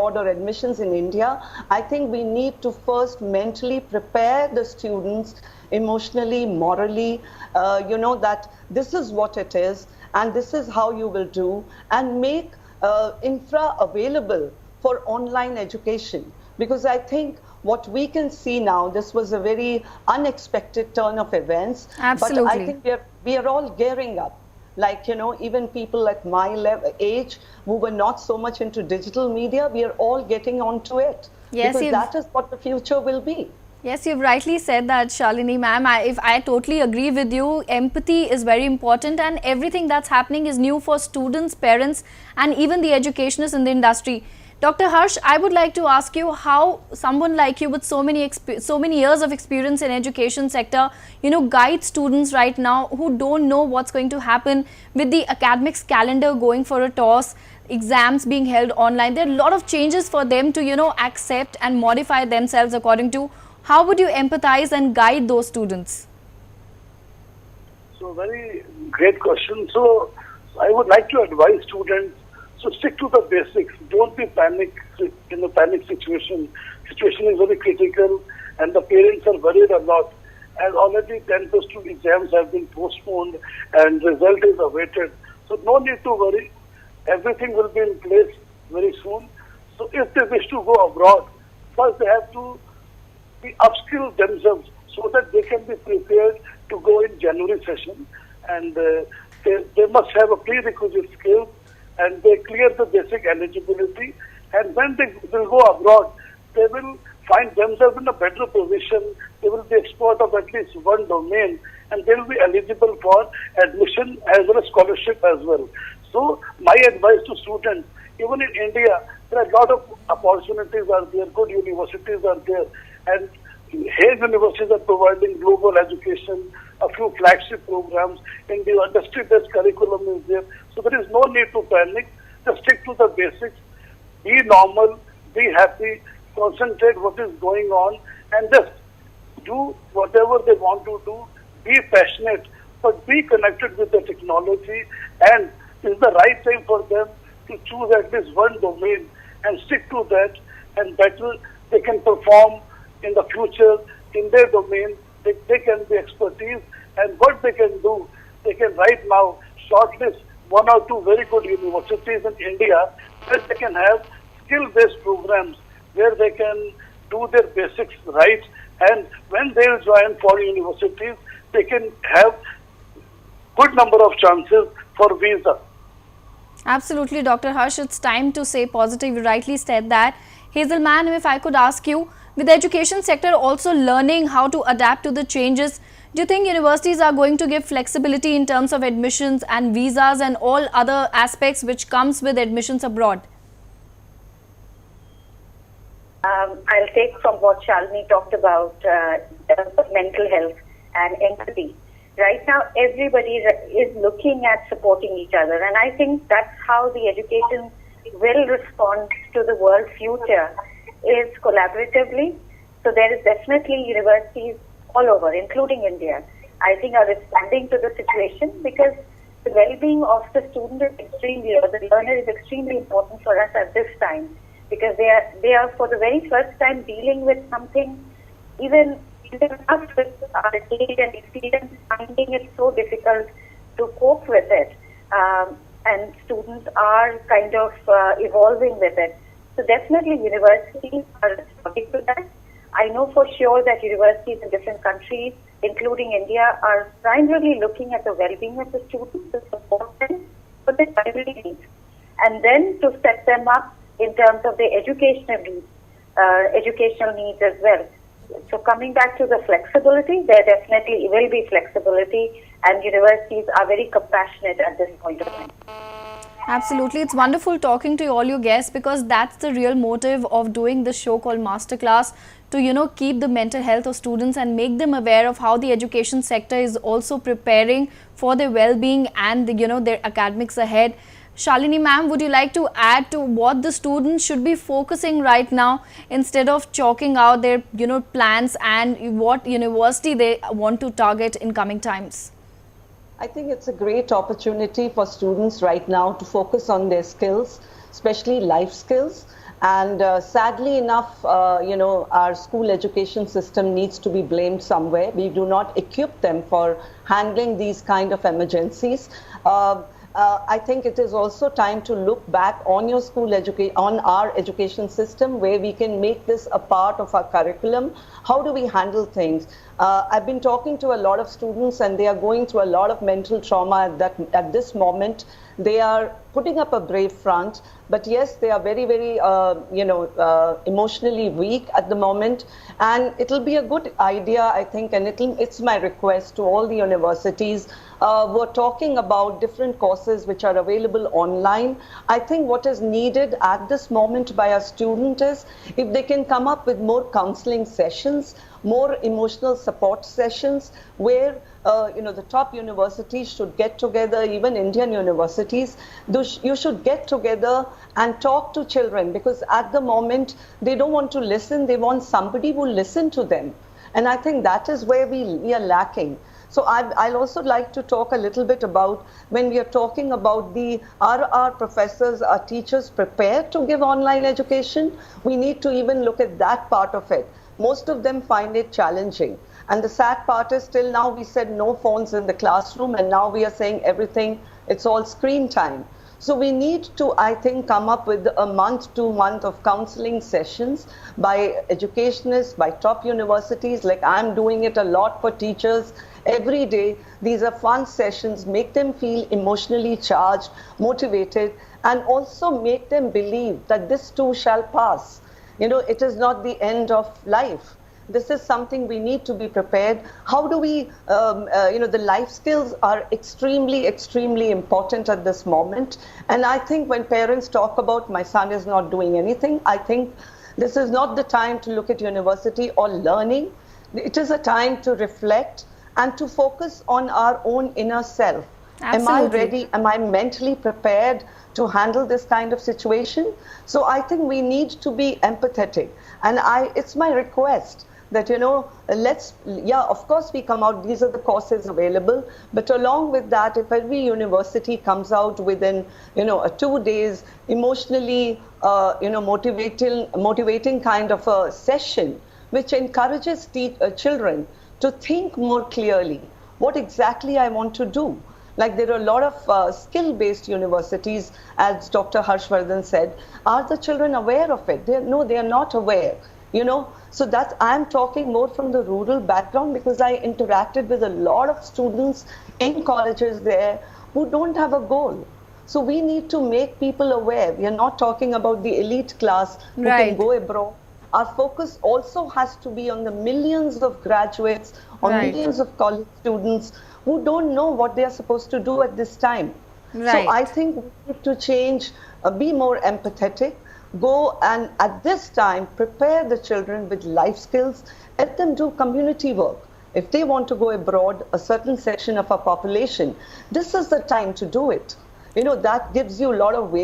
or admissions in India, I think we need to first mentally prepare the students emotionally, morally, that this is what it is and this is how you will do, and make infra available for online education. Because I think what we can see now, this was a very unexpected turn of events. Absolutely. But I think we are all gearing up. Like, even people at my age who were not so much into digital media, we are all getting onto it. Yes, because that is what the future will be. Yes, you've rightly said that, Shalini ma'am. I totally agree with you. Empathy is very important, and everything that's happening is new for students, parents, and even the educationists in the industry. Dr. Harsh, I would like to ask you how someone like you with so many years of experience in education sector, guide students right now who don't know what's going to happen with the academics calendar going for a toss, exams being held online. There are a lot of changes for them to, accept and modify themselves according to. How would you empathize and guide those students? So, very great question. So, I would like to advise students to stick to the basics. Don't be panic in a panic situation. Situation is very critical and the parents are worried a lot. As already 10+2 exams have been postponed and result is awaited. So, no need to worry. Everything will be in place very soon. So, if they wish to go abroad, first they have to be upskill themselves so that they can be prepared to go in January session, and they must have a prerequisite skill and they clear the basic eligibility, and when they will go abroad, they will find themselves in a better position. They will be expert of at least one domain and they will be eligible for admission as well as scholarship as well. So my advice to students, even in India, there are a lot of opportunities are there, good universities are there, and Hayes universities are providing global education, a few flagship programs, and the industry-based curriculum is there. So there is no need to panic. Just stick to the basics, be normal, be happy, concentrate what is going on, and just do whatever they want to do. Be passionate, but be connected with the technology, and it's the right time for them to choose at least one domain and stick to that, and better they can perform in the future in their domain. They can be expertise, and what they can do, they can right now shortlist one or two very good universities in India where they can have skill-based programs where they can do their basics right, and when they will join foreign universities, they can have good number of chances for visa. Absolutely, Dr. Harsh, it's time to say positive. You rightly said that. Hazel ma'am, if I could ask you, with the education sector also learning how to adapt to the changes, do you think universities are going to give flexibility in terms of admissions and visas and all other aspects which comes with admissions abroad? I'll take from what Shalini talked about mental health and empathy. Right now, everybody is looking at supporting each other, and I think that's how the education will respond to the world future, is collaboratively. So there is definitely universities all over, including India, I think are responding to the situation, because the well-being of the student is extremely, or the learner is extremely important for us at this time, because they are for the very first time dealing with something even us with our age and experience, finding it so difficult to cope with it, and students are kind of evolving with it. So definitely universities are responding to that. I know for sure that universities in different countries, including India, are primarily looking at the well-being of the students to support them for their primary needs, and then to set them up in terms of their educational needs as well. So coming back to the flexibility, there definitely will be flexibility, and universities are very compassionate at this point of time. Absolutely. It's wonderful talking to all your guests, because that's the real motive of doing this show called Masterclass, to, keep the mental health of students and make them aware of how the education sector is also preparing for their well-being and, their academics ahead. Shalini ma'am, would you like to add to what the students should be focusing right now instead of chalking out their, plans and what university they want to target in coming times? I think it's a great opportunity for students right now to focus on their skills, especially life skills, And sadly enough, our school education system needs to be blamed somewhere. We do not equip them for handling these kind of emergencies. I think it is also time to look back on your on our education system, where we can make this a part of our curriculum. How do we handle things? I've been talking to a lot of students, and they are going through a lot of mental trauma at this moment. They are putting up a brave front, but yes, they are very, very, emotionally weak at the moment. And it'll be a good idea, I think, and it's my request to all the universities. We're talking about different courses which are available online. I think what is needed at this moment by our students is if they can come up with more counseling sessions, more emotional support sessions, where the top universities should get together, even Indian universities. You should get together and talk to children, because at the moment they don't want to listen. They want somebody who will listen to them. And I think that is where we are lacking. So I'll also like to talk a little bit about when we are talking about are our professors, our teachers prepared to give online education? We need to even look at that part of it. Most of them find it challenging. And the sad part is, till now we said no phones in the classroom, and now we are saying everything, it's all screen time. So we need to, I think, come up with a month, 2 months of counseling sessions by educationists, by top universities. Like I'm doing it a lot for teachers every day. These are fun sessions, make them feel emotionally charged, motivated, and also make them believe that this too shall pass. It is not the end of life. This is something we need to be prepared. How do we, the life skills are extremely, extremely important at this moment. And I think when parents talk about my son is not doing anything, I think this is not the time to look at university or learning. It is a time to reflect and to focus on our own inner self. Absolutely. Am I ready? Am I mentally prepared to handle this kind of situation? So I think we need to be empathetic. And it's my request that, of course we come out, these are the courses available, but along with that, if every university comes out within, 2 days, emotionally, motivating kind of a session, which encourages children to think more clearly, what exactly I want to do. Like there are a lot of skill-based universities, as Dr. Harshvardhan said. Are the children aware of it? No, they are not aware. So I'm talking more from the rural background, because I interacted with a lot of students in colleges there who don't have a goal. So we need to make people aware. We are not talking about the elite class who can go abroad. Our focus also has to be on the millions of graduates or millions of college students who don't know what they are supposed to do at this time. So I think we need to change, be more empathetic, go and at this time prepare the children with life skills, let them do community work. If they want to go abroad, a certain section of our population, this is the time to do it. That gives you a lot of weight.